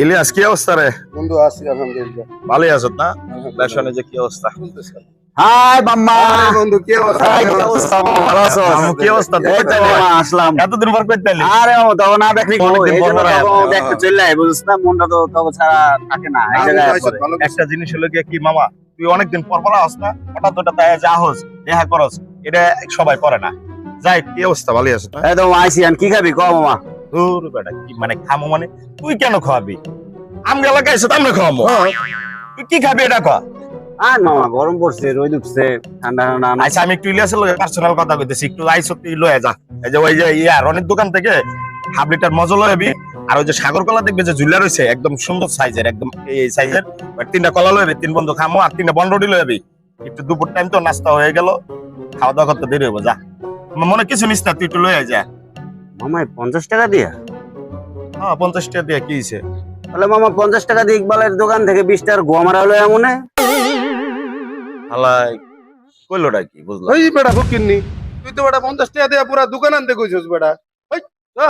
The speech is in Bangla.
ইলিয়াস কি অবস্থা রে? বন্ধু আছি আলহামদুলিল্লাহ। ভালোই আছো না? লেশনে যে কি অবস্থা? হাই মাম্মা। আরে বন্ধু কি অবস্থা? কি অবস্থা? ভালো আছো? মামু কি অবস্থা? তুই এই তো কইতে মামা আসলাম। এতদিন পর কইতে এলি? আরে ও তখন না দেখলি অনেকদিন এই পর জন্য পর আয়া। তখন দেখতে চলে আয়, বুঝছিস না? মনটা তো তখন ছাড়া থাকে না এই জায়গায় পরে। ভালো একটা জিনিস হলো কি মামা, তুই অনেকদিন পর পর আস না, হঠাৎ হঠাৎ আয়া যা হোস দেখা করস, এটা সবাই করে না। যাই কি অবস্থা? ভালোই আছো না? এই তো আইসি, আন কি খাবি কও মামা? দূর বেটা, কি মানে খামো মানে? তুই কেন খাওয়াবি? আমগে এলাকায় এসে তো আমরা খাওয়াবো। তুই কি খাবি এটা কর। আর মামা গরম পড়ছে, রোদ উঠছে, ঠান্ডা ঠান্ডা না। আচ্ছা আমি একটু ইলিয়াসের লগে পার্সোনাল কথা কইতেছি, একটু আইসো তুই লয়ে যা। এই যে ওই যে রনির দোকান থেকে হাফ লিটার মজা লয়ে আর ওই যে সাগর কলা দেখবে যে ঝুলা রয়েছে একদম সুন্দর সাইজের, একদম এই সাইজের 3টা কলা লয়ে তিন বন্ধু খামো আর 3টা বনরুটি লয়ে একটু দুপুর টাইম তো নাস্তা হয়ে গেল, খাওয়া দাওয়া করতে দেরি হইব। যা মনে কিছু নিস না, তুই একটু লয়ে যা। মামা 50 টাকা দিয়া? হ্যাঁ 50 টাকা দিয়ে কি হইছে? তাহলে মামা 50 টাকা দিয়ে ইকবালের দোকান থেকে 20 টাকার গোয়া মারা হলো এমনে। হালাই কইলোটা কি বুঝলাম? ওই বেটা ফকিন্নি, তুই তো বেটা 50 টাকা দিয়ে পুরা দোকান আনতে কইছস বেটা। ওই যা।